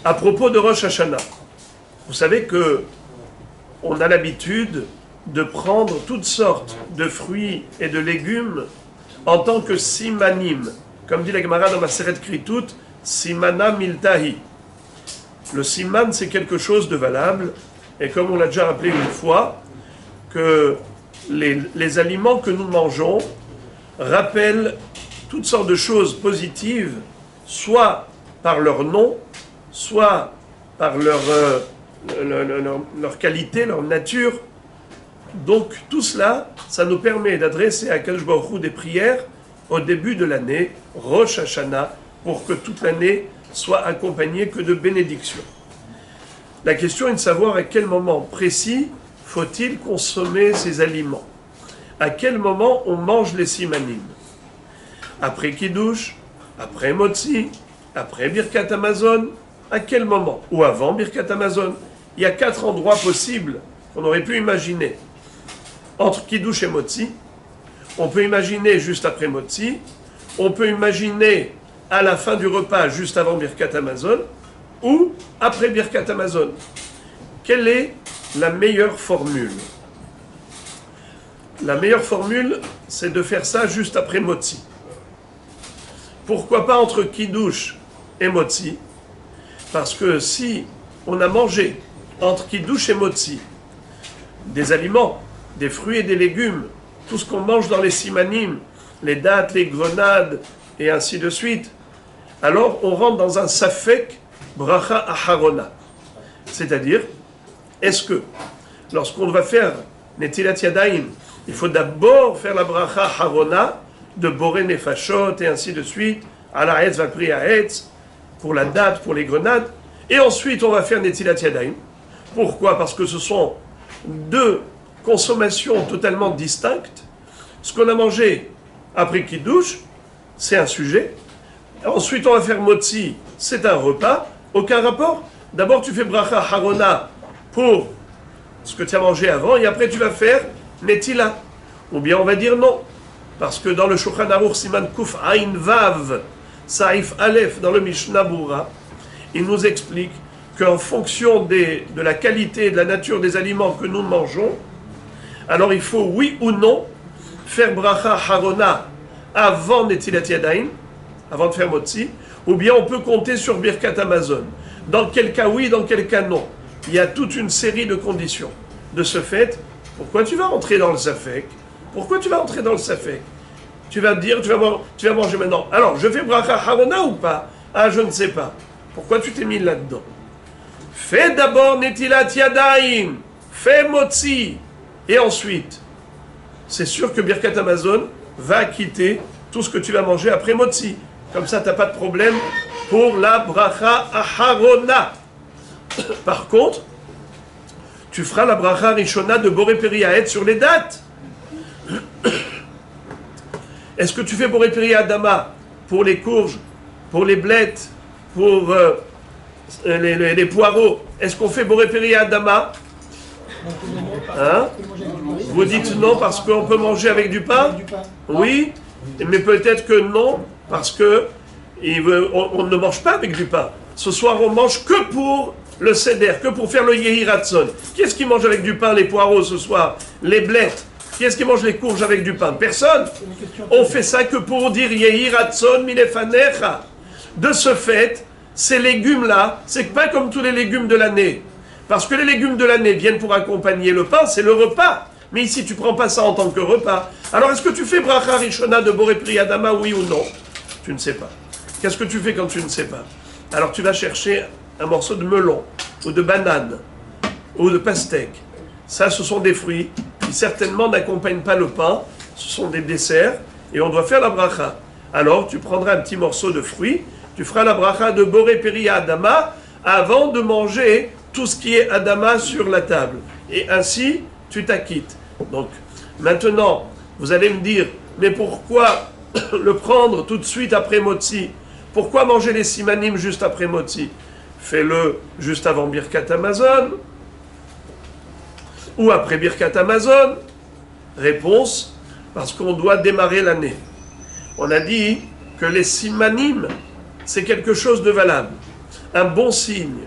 À propos de Rosh Hashanah, vous savez que on a l'habitude de prendre toutes sortes de fruits et de légumes en tant que simanim. Comme dit la Gemara dans Maseret Kritout, simana miltahi. Le siman, c'est quelque chose de valable. Et comme on l'a déjà rappelé une fois, que les aliments que nous mangeons rappellent toutes sortes de choses positives, soit par leur nom, soit par leur qualité, leur nature. Donc tout cela, ça nous permet d'adresser à Kadosh Baruch Hu des prières au début de l'année, Rosh Hashanah, pour que toute l'année soit accompagnée que de bénédictions. La question est de savoir à quel moment précis faut-il consommer ces aliments. À quel moment on mange les simanim. Après Kiddush, après Motzi, après Birkat Hamazon, à quel moment? Ou avant Birkat Hamazon. Il y a 4 endroits possibles qu'on aurait pu imaginer. Entre Kiddush et Motzi, on peut imaginer juste après Motzi, on peut imaginer à la fin du repas, juste avant Birkat Hamazon, ou après Birkat Hamazon. Quelle est la meilleure formule? La meilleure formule, c'est de faire ça juste après Motzi. Pourquoi pas entre Kiddush et Motzi? Parce que si on a mangé entre Kiddush et Motzi des aliments, des fruits et des légumes, tout ce qu'on mange dans les simanim, les dattes, les grenades, et ainsi de suite, alors on rentre dans un safek bracha aharona. C'est-à-dire, est-ce que lorsqu'on va faire netilat yadayim, il faut d'abord faire la bracha aharona de boré nefashot et ainsi de suite, ala etz vapri haetz, pour la date, pour les grenades, et ensuite on va faire netilat yadayim. Pourquoi? Parce que ce sont deux consommations totalement distinctes. Ce qu'on a mangé après Kiddush, c'est un sujet. Ensuite on va faire motzi, c'est un repas. Aucun rapport. D'abord tu fais bracha harona pour ce que tu as mangé avant, et après tu vas faire netila. Ou bien on va dire non. Parce que dans le Shulchan Aruch Siman Kuf Ain Vav Saif Aleph, dans le Mishnah Bura, il nous explique qu'en fonction de la qualité et de la nature des aliments que nous mangeons, alors il faut, oui ou non, faire bracha harona avant Netilat Yadayim, avant de faire motzi, ou bien on peut compter sur Birkat Hamazon. Dans quel cas oui, dans quel cas non. Il y a toute une série de conditions. De ce fait, pourquoi tu vas entrer dans le safek? Pourquoi tu vas entrer dans le safek? Tu vas te dire, tu vas manger maintenant. Alors, je fais bracha harona ou pas? Ah, je ne sais pas. Pourquoi tu t'es mis là-dedans? Fais d'abord netilat yadayim, fais motzi, et ensuite, c'est sûr que Birkat Hamazon va quitter tout ce que tu vas manger après motzi. Comme ça, tu n'as pas de problème pour la bracha aharona. Par contre, tu feras la bracha rishona de Boré Peri Haetz sur les dates. Est-ce que tu fais Boré Peri Adama pour les courges, pour les blettes, pour les poireaux? Est-ce qu'on fait Boré Peri Adama? Hein? Vous dites non parce qu'on peut manger avec du pain? Oui, mais peut-être que non, parce que on ne mange pas avec du pain. Ce soir, on mange que pour le seder, que pour faire le yehi ratson. Qui est-ce qui mange avec du pain les poireaux ce soir? Les blettes. Qui est-ce qui mange les courges avec du pain? Personne. On fait ça que pour dire yehi ratson milefanecha. De ce fait, ces légumes-là, c'est pas comme tous les légumes de l'année. Parce que les légumes de l'année viennent pour accompagner le pain, c'est le repas. Mais ici, tu ne prends pas ça en tant que repas. Alors, est-ce que tu fais bracha rishona de Boré Peri Adama, oui ou non? Tu ne sais pas. Qu'est-ce que tu fais quand tu ne sais pas? Alors, tu vas chercher un morceau de melon, ou de banane, ou de pastèque. Ça, ce sont des fruits qui certainement n'accompagnent pas le pain. Ce sont des desserts, et on doit faire la bracha. Alors, tu prendras un petit morceau de fruits, tu feras la bracha de Boré Peri Adama avant de manger tout ce qui est Adama sur la table. Et ainsi, tu t'acquittes. Donc, maintenant, vous allez me dire, mais pourquoi le prendre tout de suite après Motzi? Pourquoi manger les simanim juste après Motzi? Fais-le juste avant Birkat Hamazon ou après Birkat Hamazon. Réponse, parce qu'on doit démarrer l'année. On a dit que les simanim, c'est quelque chose de valable. un bon signe.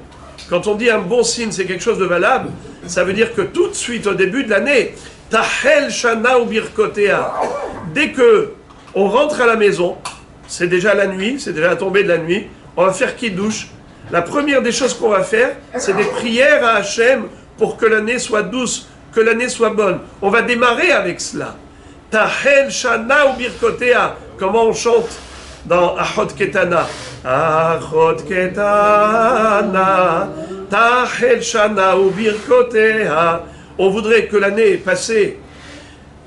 Quand on dit un bon signe, c'est quelque chose de valable, ça veut dire que tout de suite, au début de l'année, Tahel Shana ou Birkotea, dès que on rentre à la maison, c'est déjà la nuit, c'est déjà la tombée de la nuit, on va faire Kiddush. La première des choses qu'on va faire, c'est des prières à Hachem pour que l'année soit douce, que l'année soit bonne. On va démarrer avec cela. Tahel Shana ou Birkotea, comment on chante dans Achot Ketana. Achot Ketana, Tahel Shana ou Birkotea. On voudrait que l'année passée,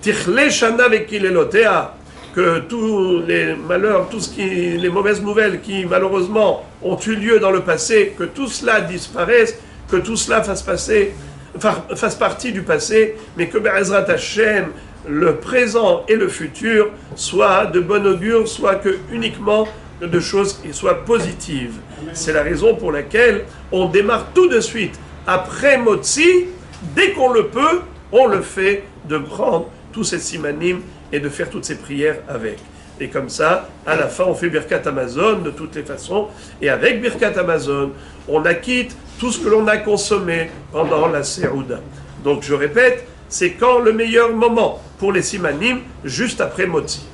Tichle Shana Vekilelotea, que tous les malheurs, les mauvaises nouvelles qui malheureusement ont eu lieu dans le passé, que tout cela disparaisse, que tout cela fasse partie du passé, mais que Be'ezrat Hashem, le présent et le futur, soient de bon augure, soit que uniquement de choses qui soient positives. C'est la raison pour laquelle on démarre tout de suite, après Motzi, dès qu'on le peut, on le fait, de prendre tous ces simanim et de faire toutes ces prières avec. Et comme ça, à la fin, on fait Birkat Amazon de toutes les façons. Et avec Birkat Amazon, on acquitte tout ce que l'on a consommé pendant la Serouda. Donc je répète, c'est quand le meilleur moment pour les simanim, juste après Motzi.